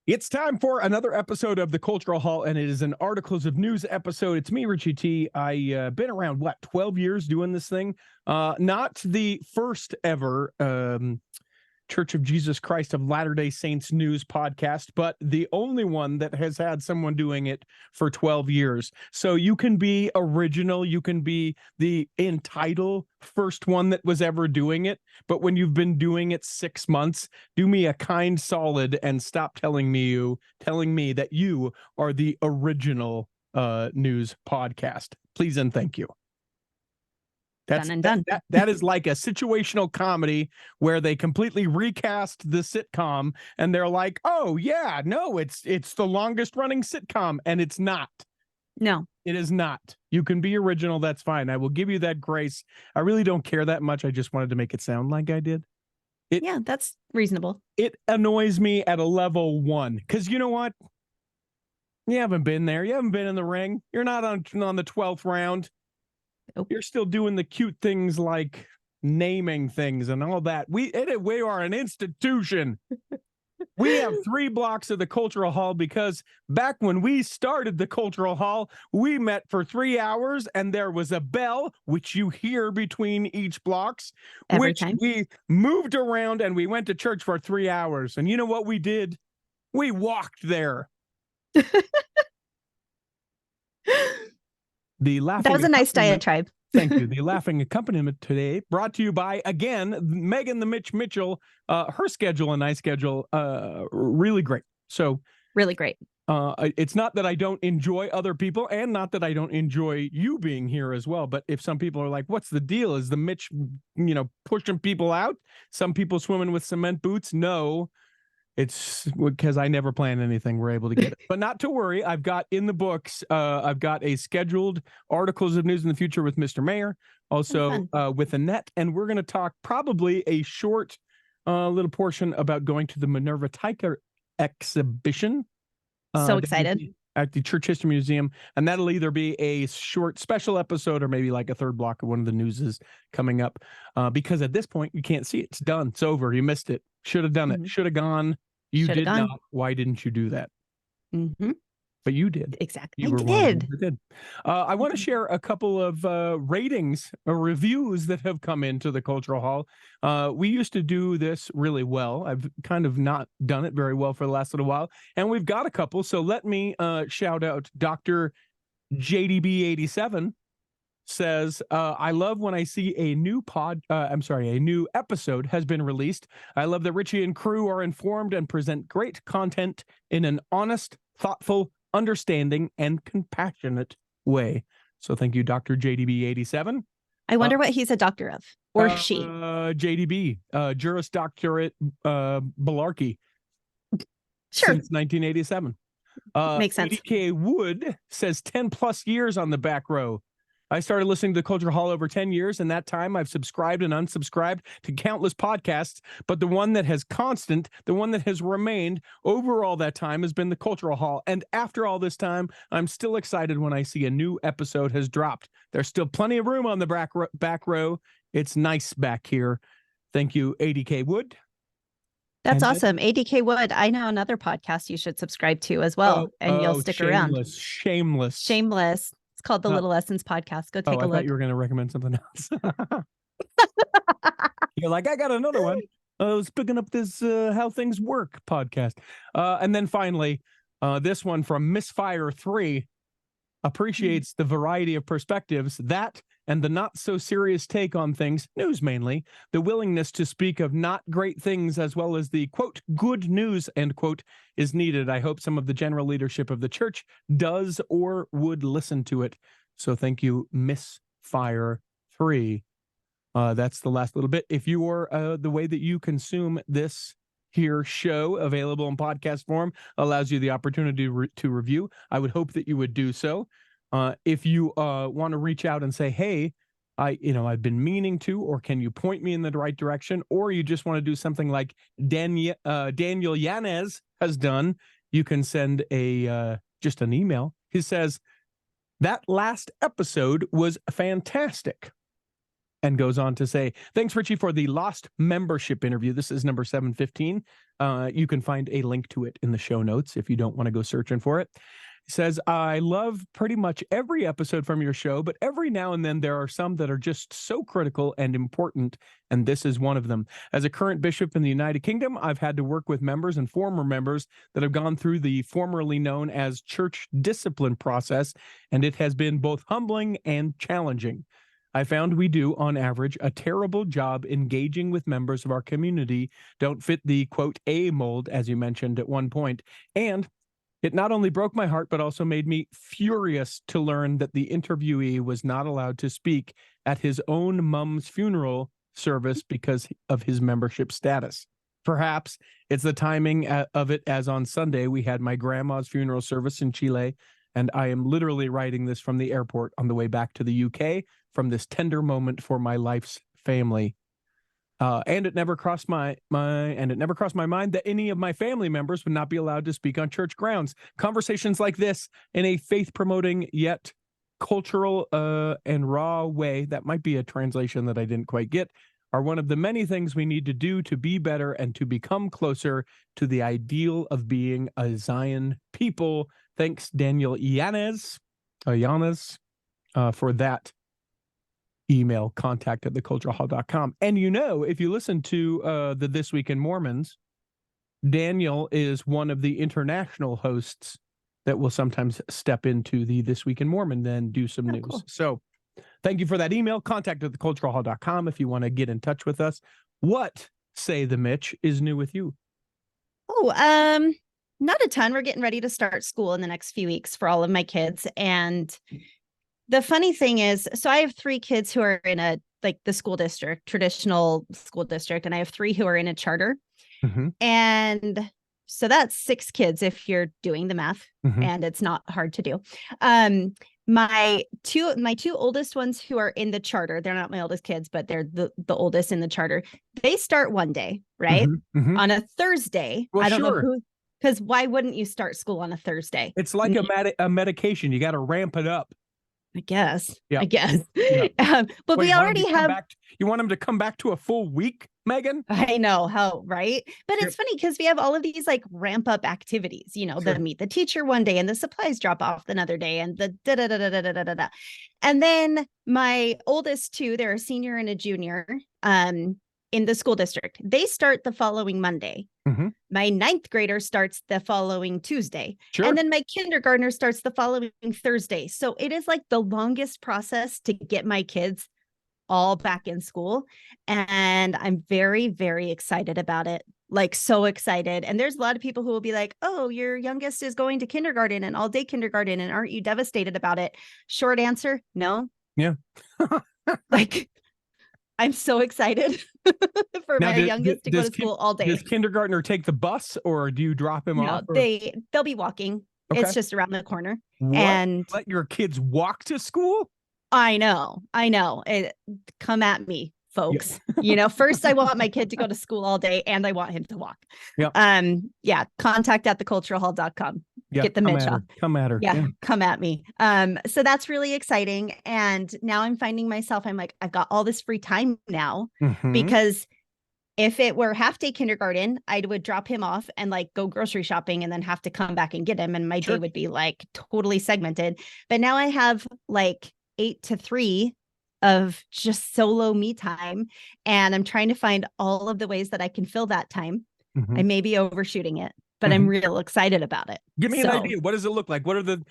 It's time for another episode of the Cultural Hall, and it is an Articles of News episode. It's me, Richie T. I've been around, 12 years doing this thing? Not the first ever Church of Jesus Christ of Latter-day Saints news podcast, but the only one that has had someone doing it for 12 years. So you can be original, you can be the entitled first one that was ever doing it, but when you've been doing it 6 months, do me a kind solid and stop telling me that you are the original news podcast. Please and thank you. Done and done. That is like a situational comedy where they completely recast the sitcom and they're like, oh yeah, no, it's the longest running sitcom, and it's not. No, it is not. You can be original. That's fine. I will give you that grace. I really don't care that much. I just wanted to make it sound like I did. Yeah, that's reasonable. It annoys me at a level 1 because you know what? You haven't been there. You haven't been in the ring. You're not on the 12th round. Nope. You're still doing the cute things like naming things and all that. We are an institution. We have 3 blocks of the Cultural Hall because back when we started the Cultural Hall, we met for 3 hours and there was a bell, which you hear between each blocks, Every time. We moved around and we went to church for 3 hours. And you know what we did? We walked there. That was a nice diatribe. Thank you. The laughing accompaniment today brought to you by, again, Megan the Mitch Mitchell. Her schedule and my schedule, really great. So really great. It's not that I don't enjoy other people and not that I don't enjoy you being here as well. But if some people are like, what's the deal? Is the Mitch, pushing people out? Some people swimming with cement boots? No. It's because I never plan anything. We're able to get it. But not to worry. I've got in the books, I've got a scheduled Articles of News in the Future with Mr. Mayor, also with Annette. And we're going to talk probably a short little portion about going to the Minerva Teichert Exhibition. So excited. At the Church History Museum. And that'll either be a short special episode or maybe like a third block of one of the newses coming up. Because at this point, you can't see it. It's done. It's over. You missed it. Should have done it. Should have gone. You did not. Why didn't you do that? Mm-hmm. But you did. Exactly. You did. I want to share a couple of ratings or reviews that have come into the Cultural Hall. We used to do this really well. I've kind of not done it very well for the last little while. And we've got a couple. So let me shout out Dr. JDB87 says, I love when I see a new new episode has been released. I love that Richie and crew are informed and present great content in an honest, thoughtful, understanding, and compassionate way. So thank you, Dr. JDB87. I wonder what he's a doctor of, or she. JDB, Juris Doctorate Balarchy. Sure. Since 1987. Makes sense. ADK Wood says 10 plus years on the back row. I started listening to the Cultural Hall over 10 years. In that time, I've subscribed and unsubscribed to countless podcasts, but the one that has remained over all that time has been the Cultural Hall. And after all this time, I'm still excited when I see a new episode has dropped. There's still plenty of room on the back row. It's nice back here. Thank you, ADK Wood. That's awesome. ADK Wood, I know another podcast you should subscribe to as well, and you'll stick around. Shameless. It's called the Little Lessons Podcast. Go take a look. I thought you were going to recommend something else. You're like, I got another one. I was picking up this How Things Work podcast. And then finally, this one from Misfire 3 appreciates the variety of perspectives that and the not so serious take on things, news mainly, the willingness to speak of not great things as well as the, quote, good news, end quote, is needed. I hope some of the general leadership of the church does or would listen to it. So thank you, Misfire 3. That's the last little bit. If you're the way that you consume this here show available in podcast form allows you the opportunity to review, I would hope that you would do so. If you want to reach out and say, hey, I've been meaning to, or can you point me in the right direction? Or you just want to do something like Daniel Yanez has done, you can send just an email. He says, that last episode was fantastic. and goes on to say, thanks, Richie, for the lost membership interview. This is number 715. You can find a link to it in the show notes if you don't want to go searching for it. He says, I love pretty much every episode from your show, but every now and then there are some that are just so critical and important, and this is one of them. As a current bishop in the United Kingdom, I've had to work with members and former members that have gone through the formerly known as church discipline process, and it has been both humbling and challenging. I found we do, on average, a terrible job engaging with members of our community, don't fit the, quote, A mold, as you mentioned at one point, and it not only broke my heart, but also made me furious to learn that the interviewee was not allowed to speak at his own mom's funeral service because of his membership status. Perhaps it's the timing of it, as on Sunday we had my grandma's funeral service in Chile, and I am literally writing this from the airport on the way back to the UK from this tender moment for my life's family. And it never crossed my mind that any of my family members would not be allowed to speak on church grounds. Conversations like this in a faith-promoting yet cultural and raw way, that might be a translation that I didn't quite get, are one of the many things we need to do to be better and to become closer to the ideal of being a Zion people. Thanks, Daniel Yanez, for that email, contact@theculturalhall.com. And if you listen to the This Week in Mormons, Daniel is one of the international hosts that will sometimes step into the This Week in Mormon and do some news. Cool. So thank you for that email. Contact@theculturalhall.com if you want to get in touch with us. What, say the Mitch, is new with you? Not a ton. We're getting ready to start school in the next few weeks for all of my kids. And the funny thing is, so I have 3 kids who are in the school district, traditional school district, and I have 3 who are in a charter. Mm-hmm. And so that's 6 kids if you're doing the math, mm-hmm. and it's not hard to do. My two oldest ones who are in the charter, they're not my oldest kids, but they're the oldest in the charter. They start one day, right? Mm-hmm. Mm-hmm. On a Thursday. Well, I don't sure. know who, because why wouldn't you start school on a Thursday? It's like a medication. You got to ramp it up. I guess. Yeah. Yeah. But we already have. You want them to come back to a full week, Megan? I know how, right? But it's funny because we have all of these ramp up activities, Sure. the meet the teacher one day and the supplies drop off another day and the da da da da da da da da. And then my oldest 2, they're a senior and a junior in the school district. They start the following Monday. Mm-hmm. My 9th grader starts the following Tuesday. Sure. And then my kindergartner starts the following Thursday. So it is the longest process to get my kids all back in school. And I'm very, very excited about it. So excited. And there's a lot of people who will be like, oh, your youngest is going to kindergarten and all day kindergarten. And aren't you devastated about it? Short answer, no. Yeah. I'm so excited for my youngest to go to school all day. Does kindergartner take the bus or do you drop him off? No, they'll be walking. Okay. It's just around the corner. What? And let your kids walk to school? I know. Come at me, folks. Yeah. First I want my kid to go to school all day and I want him to walk. Yeah. Contact@theculturalhall.com. Yeah, get the Mitch off. Come at her. Yeah, come at me. So that's really exciting. And now I'm finding myself, I've got all this free time now, mm-hmm. because if it were half day kindergarten, I would drop him off and go grocery shopping and then have to come back and get him. And my day would be totally segmented. But now I have 8 to 3 of just solo me time. And I'm trying to find all of the ways that I can fill that time. Mm-hmm. I may be overshooting it, but I'm real excited about it. Give me an idea. What does it look like? What are the,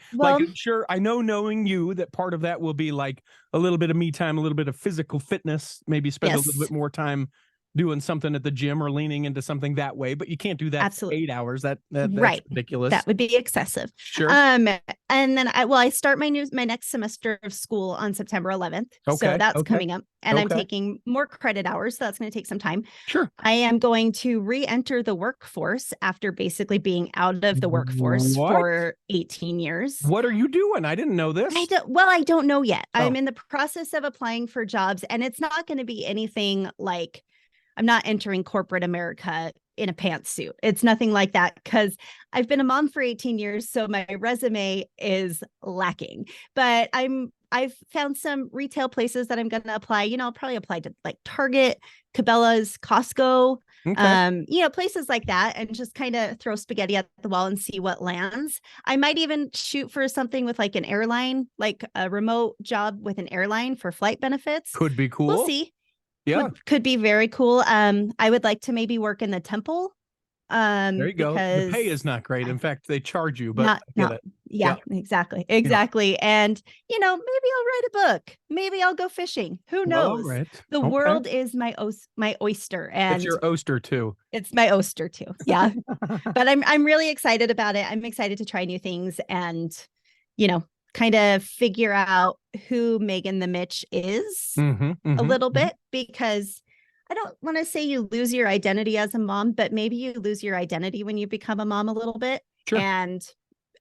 sure, I know knowing you that part of that will be a little bit of me time, a little bit of physical fitness, maybe spend a little bit more time doing something at the gym or leaning into something that way, but you can't do that. Absolutely. 8 hours. That's ridiculous. That would be excessive. Sure. And then I start my next semester of school on September 11th. Okay. So that's coming up, and I'm taking more credit hours. So that's going to take some time. Sure. I am going to re-enter the workforce after basically being out of the workforce for 18 years. What are you doing? I didn't know this. I don't know yet. I'm in the process of applying for jobs, and it's not going to be anything I'm not entering corporate America in a pantsuit. It's nothing like that because I've been a mom for 18 years. So my resume is lacking, but I'm I've found some retail places that I'm going to apply. I'll probably apply to like Target, Cabela's, Costco, Okay. places like that, and just kind of throw spaghetti at the wall and see what lands. I might even shoot for something with like an airline, like a remote job with an airline for flight benefits. Could be cool. We'll see. Yeah. Could be very cool. I would like to maybe work in the temple. There you go. The pay is not great. In fact, they charge you, but yeah, exactly. And maybe I'll write a book. Maybe I'll go fishing. Who knows? Right. The world is my oyster, and it's your oyster too. It's my oyster too. Yeah. But I'm really excited about it. I'm excited to try new things and kind of figure out who Megan the Mitch is a little bit, because I don't want to say you lose your identity as a mom, but maybe you lose your identity when you become a mom a little bit. Sure. And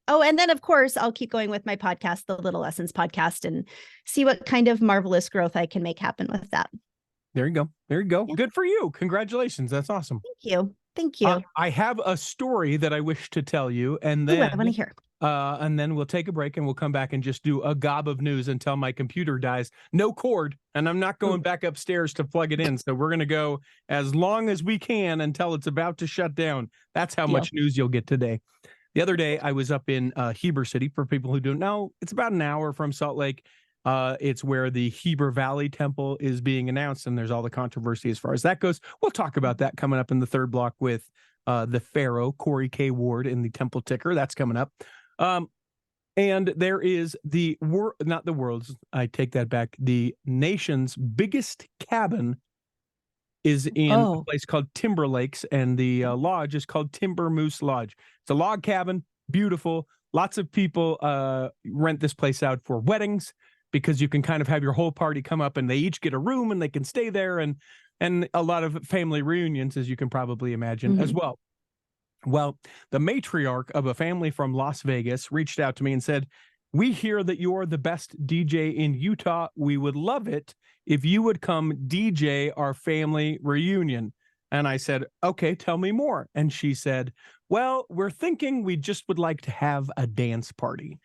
then of course I'll keep going with my podcast, the Little Lessons podcast, and see what kind of marvelous growth I can make happen with that. There you go. Yeah. Good for you. Congratulations. That's awesome. Thank you. I have a story that I wish to tell you, and then I want to hear. And then we'll take a break and we'll come back and just do a gob of news until my computer dies. No cord, and I'm not going back upstairs to plug it in. So we're going to go as long as we can until it's about to shut down. That's how much news you'll get today. The other day, I was up in Heber City. For people who don't know, it's about an hour from Salt Lake. It's where the Heber Valley Temple is being announced, and there's all the controversy as far as that goes. We'll talk about that coming up in the third block with the Pharaoh, Corey K. Ward, in the Temple Ticker. That's coming up. And there is not the world's, I take that back, the nation's biggest cabin is in a place called Timber Lakes, and the lodge is called Timber Moose Lodge. It's a log cabin, beautiful. Lots of people rent this place out for weddings, because you can kind of have your whole party come up and they each get a room and they can stay there, and a lot of family reunions, as you can probably imagine, as well. Well, the matriarch of a family from Las Vegas reached out to me and said, "We hear that you're the best DJ in Utah. We would love it if you would come DJ our family reunion." And I said, "Okay, tell me more." And she said, "Well, we're thinking we just would like to have a dance party."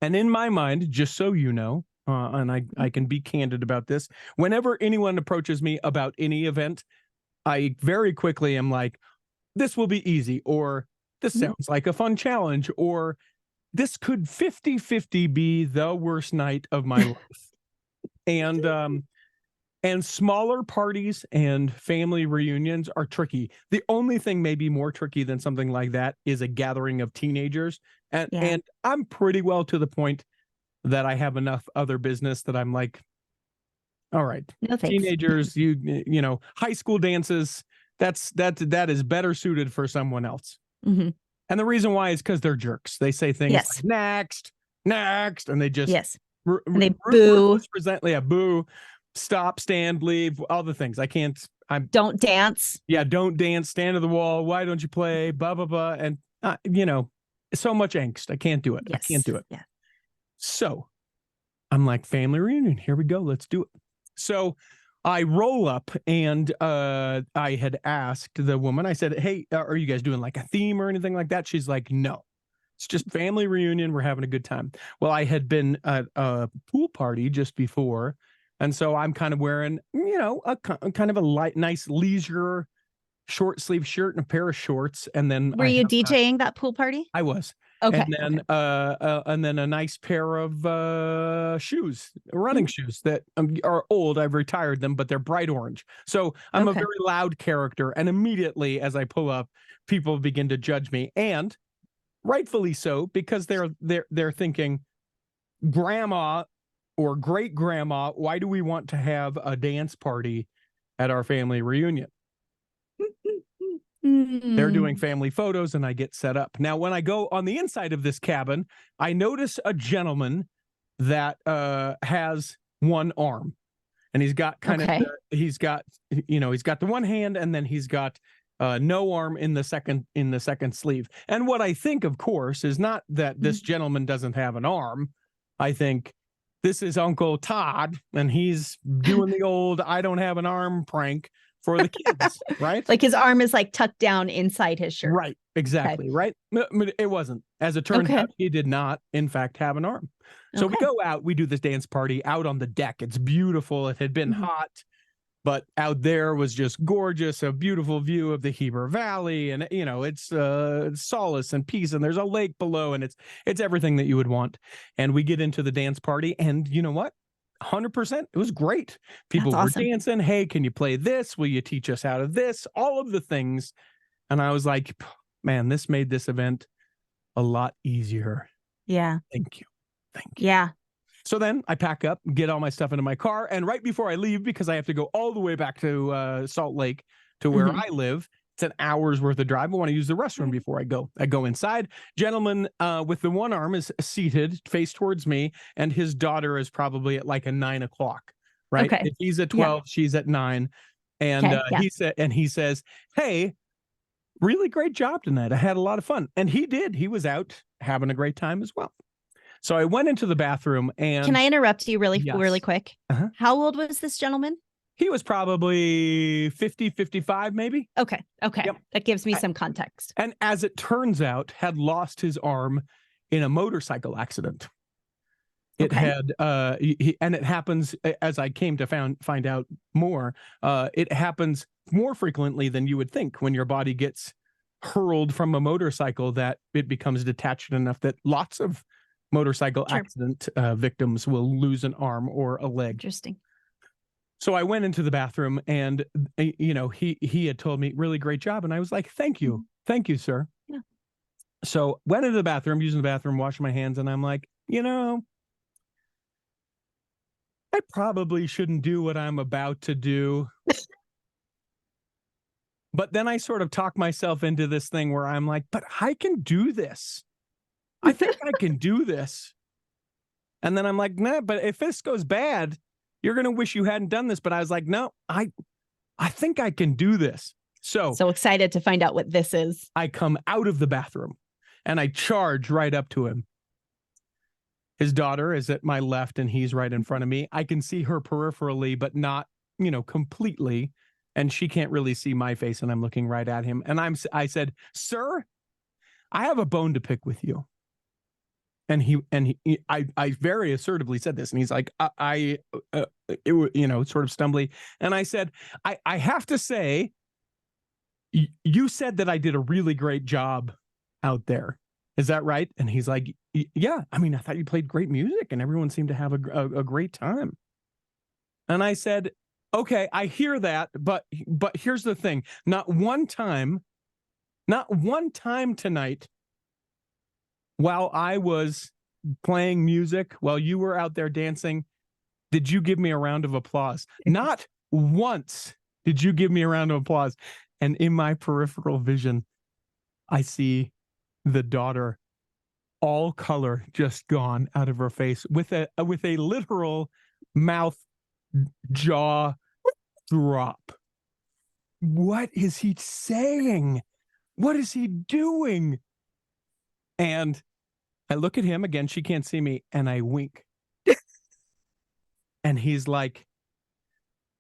And in my mind, just so you know, and I can be candid about this, whenever anyone approaches me about any event, I very quickly am like, this will be easy, or this sounds like a fun challenge, or this could 50-50 be the worst night of my life. And smaller parties and family reunions are tricky. The only thing maybe more tricky than something like that is a gathering of teenagers. And I'm pretty well to the point that I have enough other business that I'm like, all right, no thanks. Teenagers, you know, high school dances, that is better suited for someone else. And the reason why is because they're jerks. They say things like next, and they just and they boo. Boo, stop, stand, leave, all the things. Don't dance. Yeah, don't dance. Stand to the wall. Why don't you play? Blah blah blah. And so much angst. I can't do it. I can't do it. Yeah. So I'm like, family reunion. Here we go. Let's do it. So I roll up, and I had asked the woman, I said, "Hey, are you guys doing like a theme or anything like that?" She's like, "No, it's just family reunion. We're having a good time." Well, I had been at a pool party just before, and so I'm kind of wearing, a kind of a nice leisure short sleeve shirt and a pair of shorts. And then were you DJing that pool party? I was. Okay. And then a nice pair of shoes, running shoes that are old. I've retired them, but they're bright orange. So I'm a very loud character. And immediately as I pull up, people begin to judge me, and rightfully so, because they're thinking, grandma or great grandma, why do we want to have a dance party at our family reunion? They're doing family photos, and I get set up. Now, when I go on the inside of this cabin, I notice a gentleman that has one arm, and he's got he's got the one hand, and then he's got no arm in the second sleeve. And what I think, of course, is not that this gentleman doesn't have an arm. I think this is Uncle Todd, and he's doing the old "I don't have an arm" prank. for the kids, right? Like his arm is like tucked down inside his shirt. Right, exactly, right? No, I mean, it wasn't. As it turned out, he did not, in fact, have an arm. So we go out, we do this dance party out on the deck. It's beautiful. It had been hot, but out there was just gorgeous, a beautiful view of the Heber Valley. And, you know, it's solace and peace. And there's a lake below, and it's everything that you would want. And we get into the dance party, and you know what? 100%. It was great. People were dancing. Hey, can you play this? Will you teach us how to this? All of the things. And I was like, man, this made this event a lot easier. Yeah. Thank you. Thank you. Yeah. So then I pack up, get all my stuff into my car. And right before I leave, because I have to go all the way back to Salt Lake to where I live, it's an hour's worth of drive. I want to use the restroom before I go. I go inside. Gentleman with the one arm is seated, face towards me, and his daughter is probably at like a 9 o'clock, right? Okay. If he's at 12, she's at 9. And he says, hey, really great job tonight. I had a lot of fun. And he did. He was out having a great time as well. So I went into the bathroom and... Can I interrupt you really quick? How old was this gentleman? He was probably 50, 55, maybe. Okay. Yep. That gives me some context. And as it turns out, had lost his arm in a motorcycle accident. It had, and it happens, as I came to find out more, it happens more frequently than you would think when your body gets hurled from a motorcycle, that it becomes detached enough that lots of motorcycle accident victims will lose an arm or a leg. Interesting. So I went into the bathroom, and you know, he had told me, really great job, and I was like, thank you, sir. Yeah. So went into the bathroom, using the bathroom, washing my hands, and I'm like, you know, I probably shouldn't do what I'm about to do. But then I sort of talk myself into this thing where I'm like, but I can do this. I think I can do this. And then I'm like, nah, but if this goes bad, you're going to wish you hadn't done this. But I was like, no, I think I can do this. So excited to find out what this is. I come out of the bathroom and I charge right up to him. His daughter is at my left and he's right in front of me. I can see her peripherally, but not, you know, completely. And she can't really see my face, and I'm looking right at him. And I said, sir, I have a bone to pick with you. And I very assertively said this, and he's like, you know, sort of stumbly. And I said, I have to say, you said that I did a really great job out there. Is that right? And he's like, yeah, I mean, I thought you played great music and everyone seemed to have a great time. And I said, okay, I hear that, but here's the thing. Not one time tonight, while I was playing music, while you were out there dancing, did you give me a round of applause? Not once did you give me a round of applause. And in my peripheral vision, I see the daughter, all color just gone out of her face, with a literal mouth, jaw drop. What is he saying? What is he doing? And I look at him again. She can't see me, and I wink. And he's like,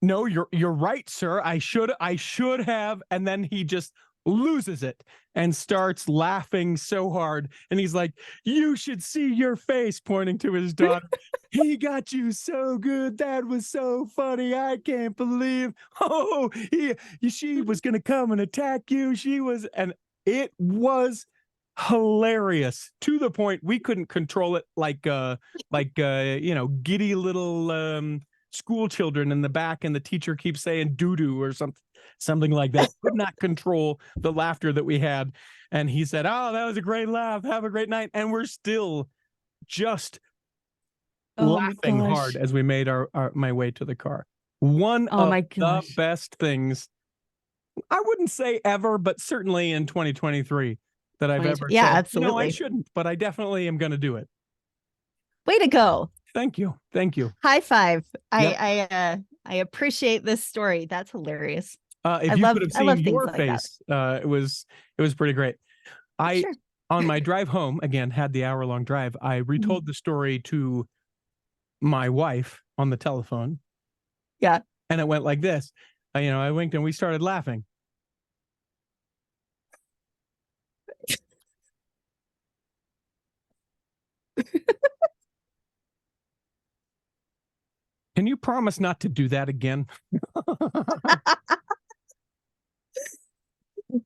"No, you're right, sir. I should have." And then he just loses it and starts laughing so hard. And he's like, "You should see your face," pointing to his daughter. "He got you so good. That was so funny. I can't believe. Oh, she was going to come and attack you. She was," and it was hilarious, to the point we couldn't control it, like you know, giddy little school children in the back, and the teacher keeps saying doo-doo or something like that. Could not control the laughter that we had. And he said, "Oh, that was a great laugh. Have a great night." And we're still just laughing hard as we made my way to the car. One of the best things, I wouldn't say ever, but certainly in 2023 that I've ever said. Absolutely. No, I shouldn't, but I definitely am going to do it. Way to go. Thank you. High five. Yep. I appreciate this story. That's hilarious. If you could have seen your face, it was pretty great. On my drive home, again, had the hour-long drive, I retold the story to my wife on the telephone. Yeah. And it went like this. I winked and we started laughing. Can you promise not to do that again?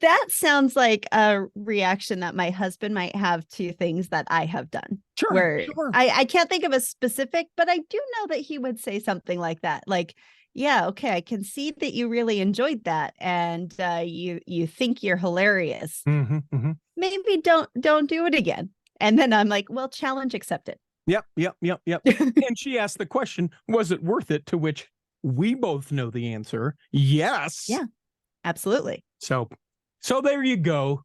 That sounds like a reaction that my husband might have to things that I have done. Sure. I can't think of a specific, but I do know that he would say something like that. Like, yeah, okay, I can see that you really enjoyed that, and you think you're hilarious. Maybe don't do it again. And then I'm like, well, challenge accepted. Yep. And she asked the question, was it worth it? To which we both know the answer. Yes. Yeah, absolutely. So there you go.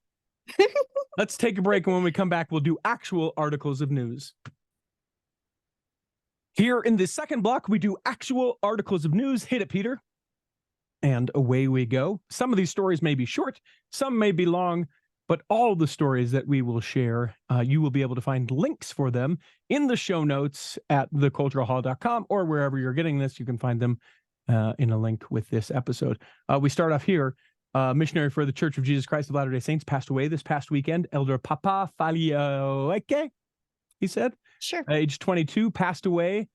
Let's take a break. And when we come back, we'll do actual articles of news. Here in the second block, we do actual articles of news. Hit it, Peter. And away we go. Some of these stories may be short, some may be long, but all the stories that we will share, you will be able to find links for them in the show notes at theculturalhall.com, or wherever you're getting this, you can find them in a link with this episode. We start off here. Missionary for the Church of Jesus Christ of Latter-day Saints passed away this past weekend. Elder Papa Fe'iloaki, he said. Sure. Age 22, passed away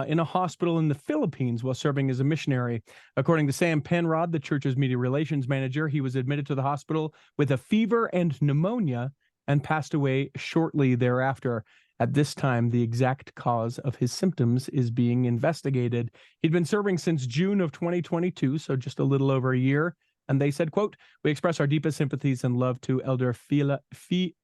in a hospital in the Philippines while serving as a missionary. According to Sam Penrod, the church's media relations manager, he was admitted to the hospital with a fever and pneumonia and passed away shortly thereafter. At this time, the exact cause of his symptoms is being investigated. He'd been serving since June of 2022, so just a little over a year. And they said, quote, "We express our deepest sympathies and love to Elder Fe'iloaki,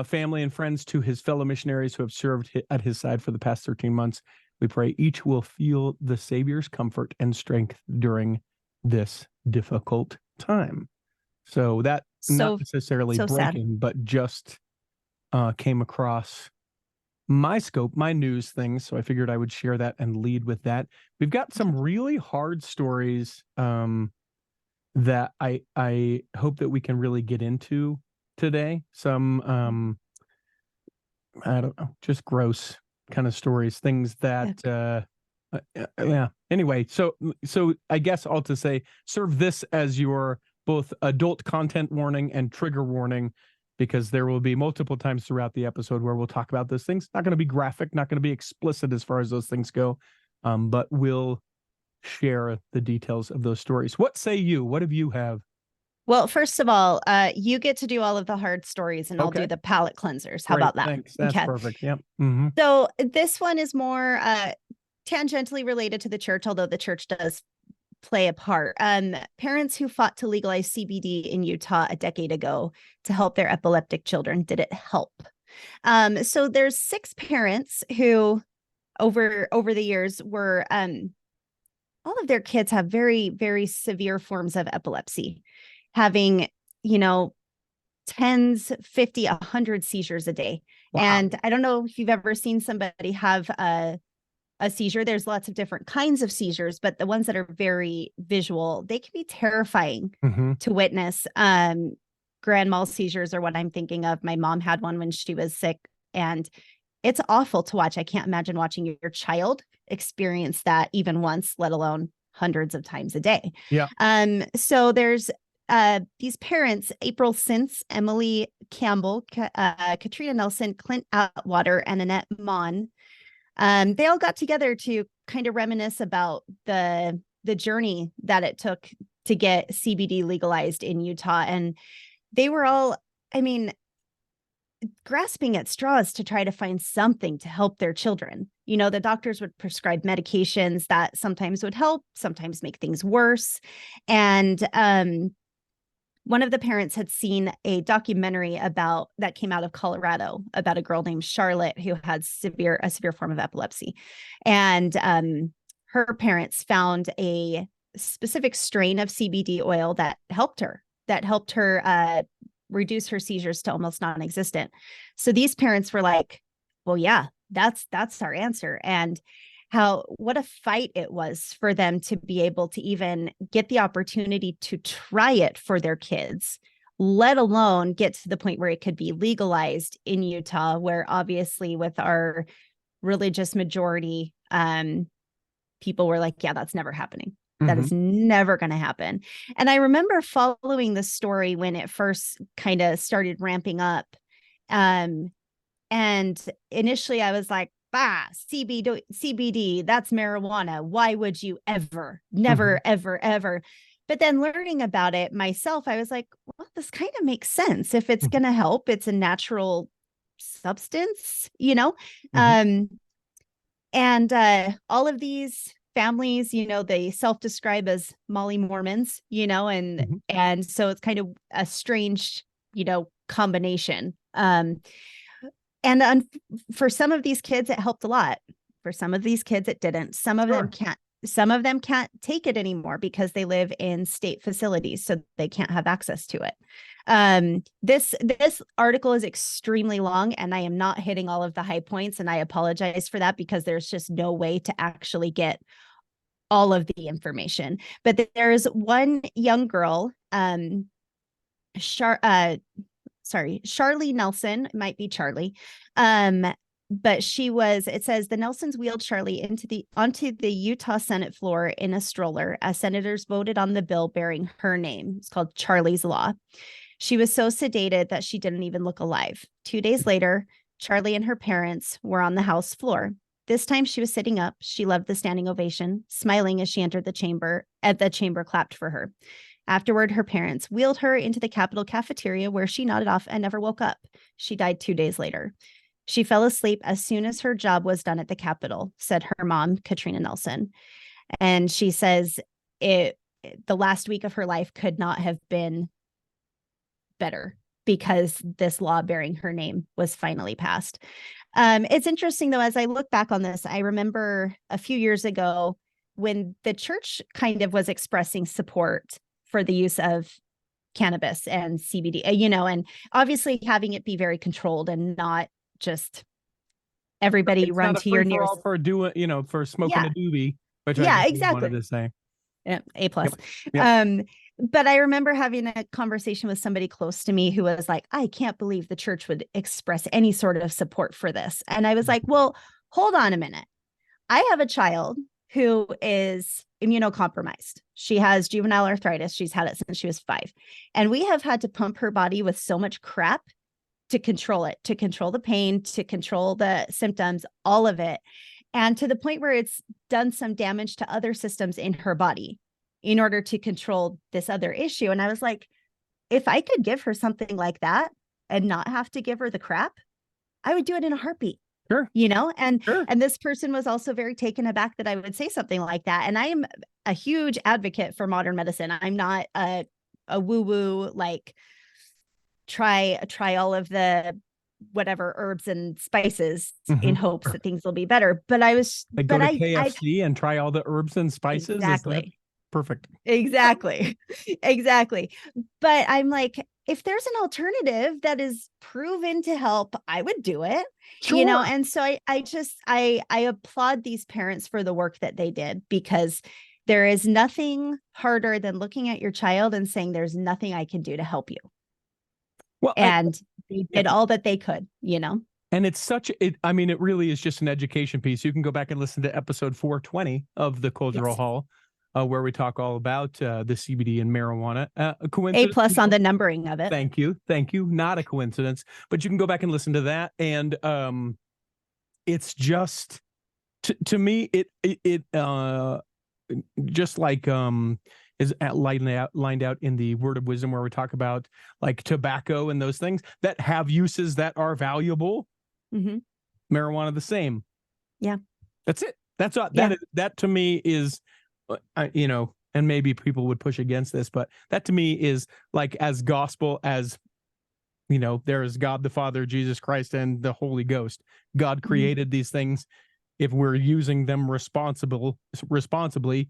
family and friends, to his fellow missionaries who have served at his side for the past 13 months. We pray each will feel the Savior's comfort and strength during this difficult time." So that not necessarily breaking, sad, but just came across my scope, my news things. So I figured I would share that and lead with that. We've got some really hard stories that I hope that we can really get into today. Some I don't know, just gross kind of stories, things that yeah. Anyway, so I guess all to say, serve this as your both adult content warning and trigger warning, because there will be multiple times throughout the episode where we'll talk about those things. Not going to be graphic, not going to be explicit as far as those things go, but we'll share the details of those stories. What say you? What have you have? Well, first of all, you get to do all of the hard stories, and I'll do the palate cleansers. How about that? Thanks. That's perfect. Yep. So this one is more tangentially related to the church, although the church does play a part. Parents who fought to legalize CBD in Utah a decade ago to help their epileptic children. Did it help? So there's 6 parents who over the years were all of their kids have very, very severe forms of epilepsy, having, 10s, 50, 100 seizures a day. Wow. And I don't know if you've ever seen somebody have a seizure. There's lots of different kinds of seizures, but the ones that are very visual, they can be terrifying to witness. Grand mal seizures are what I'm thinking of. My mom had one when she was sick, and it's awful to watch. I can't imagine watching your child experience that even once, let alone hundreds of times a day. Yeah. So there's these parents, April Sintz, Emily Campbell, Katrina Nelson, Clint Atwater, and Annette Mon. They all got together to kind of reminisce about the journey that it took to get CBD legalized in Utah. And they were all, grasping at straws to try to find something to help their children. The doctors would prescribe medications that sometimes would help, sometimes make things worse. And one of the parents had seen a documentary that came out of Colorado about a girl named Charlotte who had a severe form of epilepsy. And her parents found a specific strain of CBD oil that helped her reduce her seizures to almost non-existent. So these parents were like, well, yeah, that's our answer. And what a fight it was for them to be able to even get the opportunity to try it for their kids, let alone get to the point where it could be legalized in Utah, where obviously with our religious majority, people were like, yeah, that's never happening. That is never going to happen. And I remember following the story when it first kind of started ramping up. And initially I was like, CBD, that's marijuana. Why would you ever, never, ever, ever. But then learning about it myself, I was like, well, this kind of makes sense. If it's going to help, it's a natural substance, and all of these families, they self-describe as Molly Mormons, and so it's kind of a strange, combination. For some of these kids, it helped a lot. For some of these kids, it didn't. Some of them can't. Some of them can't take it anymore because they live in state facilities, so they can't have access to it. This article is extremely long, and I am not hitting all of the high points, and I apologize for that because there's just no way to actually get all of the information. But there's one young girl, Charlie Nelson, it might be Charlie. But it says the Nelsons wheeled Charlie onto the Utah Senate floor in a stroller as senators voted on the bill bearing her name. It's called Charlie's Law. She was so sedated that she didn't even look alive. 2 days later, Charlie and her parents were on the House floor. This time she was sitting up. She loved the standing ovation, smiling as she entered the chamber. The chamber clapped for her. Afterward, her parents wheeled her into the Capitol cafeteria where she nodded off and never woke up. She died 2 days later. She fell asleep as soon as her job was done at the Capitol, said her mom, Katrina Nelson. And she says the last week of her life could not have been better because this law bearing her name was finally passed. It's interesting, though, as I look back on this, I remember a few years ago when the church kind of was expressing support for the use of cannabis and CBD, and obviously having it be very controlled and not just everybody run to your nearest for doing, for smoking a doobie, which exactly wanted to say. Yeah, A+. Yep. But I remember having a conversation with somebody close to me who was like, I can't believe the church would express any sort of support for this. And I was like, well, hold on a minute. I have a child who is immunocompromised. She has juvenile arthritis. She's had it since she was 5. And we have had to pump her body with so much crap to control it, to control the pain, to control the symptoms, all of it. And to the point where it's done some damage to other systems in her body in order to control this other issue. And I was like, if I could give her something like that and not have to give her the crap, I would do it in a heartbeat. Sure. And this person was also very taken aback that I would say something like that. And I am a huge advocate for modern medicine. I'm not a woo-woo, like try all of the whatever herbs and spices in hopes that things will be better. But I was go to KFC and try all the herbs and spices. Exactly. Perfect. Exactly. But I'm like, if there's an alternative that is proven to help, I would do it, Sure. And so I applaud these parents for the work that they did, because there is nothing harder than looking at your child and saying, there's nothing I can do to help you. Well, and they did all that they could, And it's it really is just an education piece. You can go back and listen to episode 420 of the Cultural Hall, where we talk all about the CBD and marijuana. A+ on the numbering of it. Thank you. Not a coincidence, but you can go back and listen to that. And it's just, to me, it just like is lined out in the Word of Wisdom, where we talk about like tobacco and those things that have uses that are valuable. Marijuana, the same. Yeah, that's it. That's that to me is, and maybe people would push against this, but that to me is like as gospel as, there is God the Father, Jesus Christ, and the Holy Ghost. God created these things. If we're using them responsibly,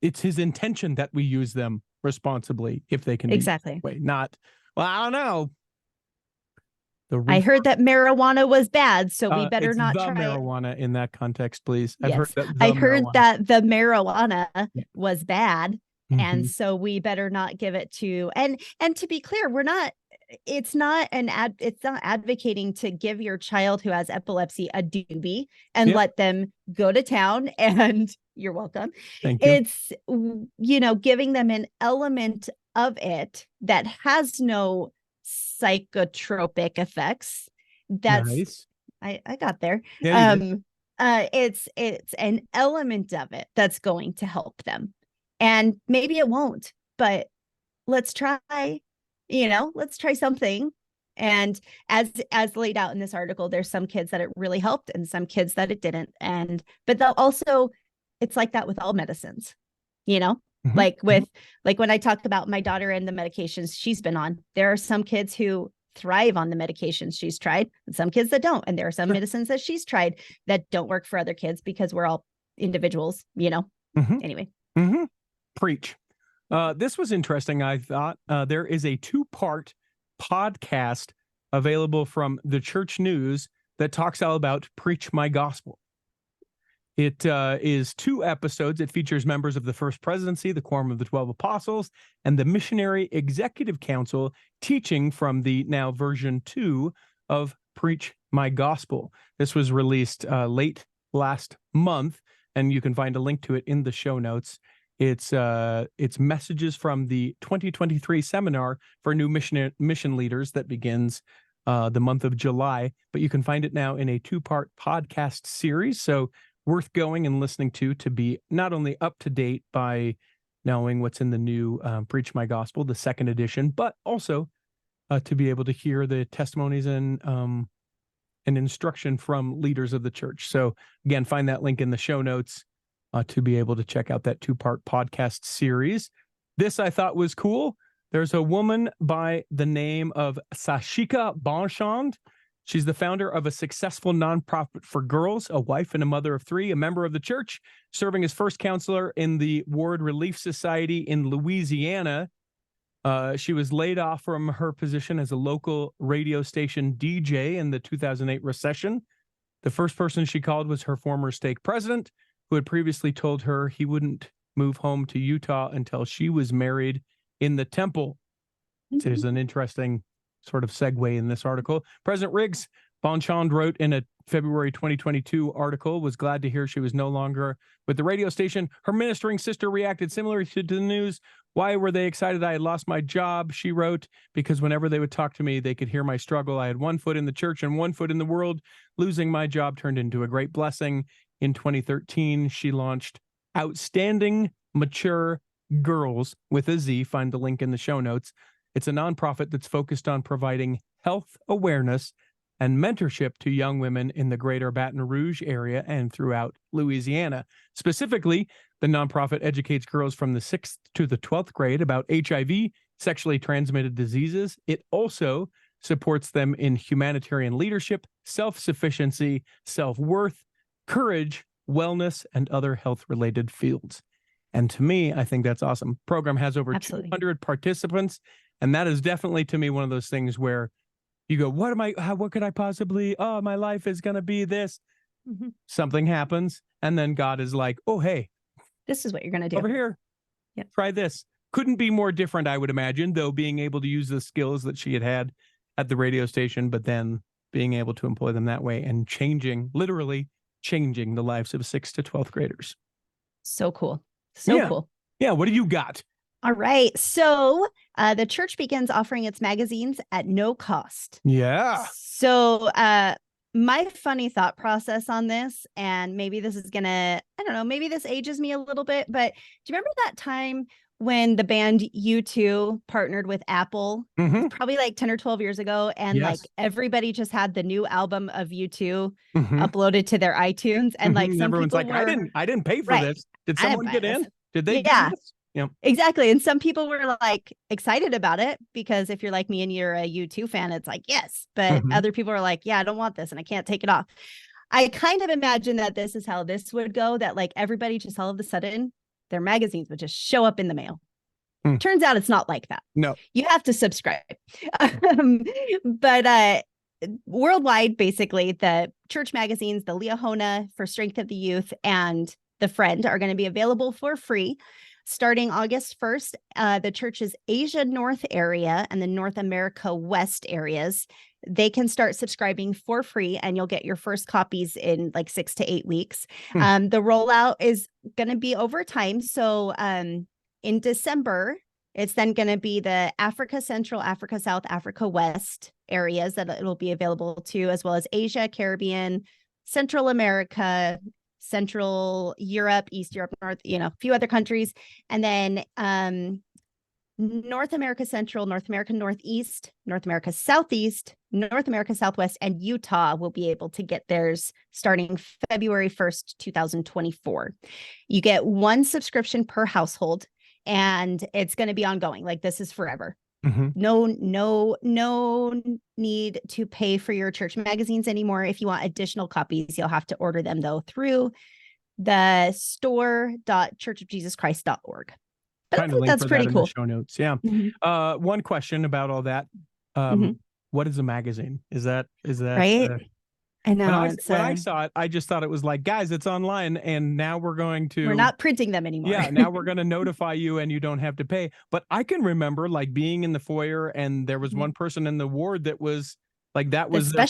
it's his intention that we use them responsibly, if they can be not, well, I don't know. I heard that marijuana was bad, so we better not try marijuana in that context, please. I heard that the marijuana was bad, and so we better not give it to. And to be clear, we're not. it's not advocating to give your child who has epilepsy a doobie and let them go to town and you're welcome. Thank you. It's, giving them an element of it that has no psychotropic effects. That's nice. I got there. Yeah, you did. It's an element of it that's going to help them. And maybe it won't, but let's try, let's try something. And as laid out in this article, there's some kids that it really helped and some kids that it didn't. But they'll also, it's like that with all medicines, Mm-hmm. like when I talk about my daughter and the medications she's been on, there are some kids who thrive on the medications she's tried and some kids that don't. And there are some medicines that she's tried that don't work for other kids because we're all individuals, Mm-hmm. Anyway. Mm-hmm. Preach. This was interesting. I thought there is a 2-part podcast available from the Church News that talks all about Preach My Gospel. It is 2 episodes. It features members of the First Presidency, the Quorum of the 12 Apostles, and the Missionary Executive Council teaching from the now version 2 of Preach My Gospel. This was released late last month, and you can find a link to it in the show notes. It's messages from the 2023 seminar for new mission leaders that begins the month of July, but you can find it now in a 2-part podcast series. So worth going and listening to be not only up to date by knowing what's in the new Preach My Gospel, the 2nd edition, but also to be able to hear the testimonies and instruction from leaders of the church. So again, find that link in the show notes to be able to check out that 2-part podcast series. This I thought was cool. There's a woman by the name of Sashika Bonchand. She's the founder of a successful nonprofit for girls, a wife and a mother of 3, a member of the church, serving as first counselor in the Ward Relief Society in Louisiana. She was laid off from her position as a local radio station DJ in the 2008 recession. The first person she called was her former stake president, who had previously told her he wouldn't move home to Utah until she was married in the temple. Mm-hmm. There's an interesting sort of segue in this article. President Riggs, Bonchand wrote in a February 2022 article, was glad to hear she was no longer with the radio station. Her ministering sister reacted similarly to the news. Why were they excited I had lost my job? She wrote, because whenever they would talk to me, they could hear my struggle. I had 1 foot in the church and 1 foot in the world. Losing my job turned into a great blessing. In 2013, she launched Outstanding Mature Girls with a Z. Find the link in the show notes. It's a nonprofit that's focused on providing health awareness and mentorship to young women in the greater Baton Rouge area and throughout Louisiana. Specifically, the nonprofit educates girls from the 6th to the 12th grade about HIV, sexually transmitted diseases. It also supports them in humanitarian leadership, self-sufficiency, self-worth, courage, wellness, and other health-related fields. And to me, I think that's awesome. Program has over 200 participants. And that is definitely, to me, one of those things where you go, what could I possibly, my life is going to be this. Mm-hmm. Something happens. And then God is like, oh, hey, this is what you're going to do over here. Yep. Try this. Couldn't be more different, I would imagine, though, being able to use the skills that she had at the radio station, but then being able to employ them that way and literally changing the lives of 6th to 12th graders. So cool. So cool. Yeah. What do you got? All right. So the church begins offering its magazines at no cost. Yeah. So my funny thought process on this, and maybe this is going to, I don't know, maybe this ages me a little bit, but do you remember that time when the band U2 partnered with Apple? Mm-hmm. Probably like 10 or 12 years ago. And like everybody just had the new album of U2 uploaded to their iTunes. And like some everyone's people like, I didn't pay for this. Did someone get in? Did they do this? Yeah, exactly. And some people were like excited about it because if you're like me and you're a U2 fan, it's like, yes. But other people are like, yeah, I don't want this and I can't take it off. I kind of imagine that this is how this would go, that like everybody just all of a sudden their magazines would just show up in the mail. Turns out it's not like that. No, you have to subscribe. But worldwide, basically, the church magazines, the Liahona for Strength of the Youth and The Friend are going to be available for free. Starting August 1st, the church's Asia North area and the North America West areas, they can start subscribing for free, and you'll get your first copies in like 6 to 8 weeks. The rollout is going to be over time. So in December, it's then going to be the Africa Central, Africa South, Africa West areas that it'll be available to, as well as Asia, Caribbean, Central America, Central Europe, East Europe, North, a few other countries. And then North America Central, North America Northeast, North America Southeast, North America Southwest, and Utah will be able to get theirs starting February 1st, 2024. You get one subscription per household, and it's going to be ongoing. Like, this is forever. No need to pay for your church magazines anymore. If you want additional copies, you'll have to order them, though, through the store.churchofjesuschrist.org. But I think that's pretty cool. Show notes. Yeah. One question about all that. What is a magazine? Is that right? I know. When I saw it, I just thought it was like, guys, it's online, and now we're not printing them anymore. Yeah, now we're going to notify you, and you don't have to pay. But I can remember like being in the foyer, and there was one person in the ward that was like, that was the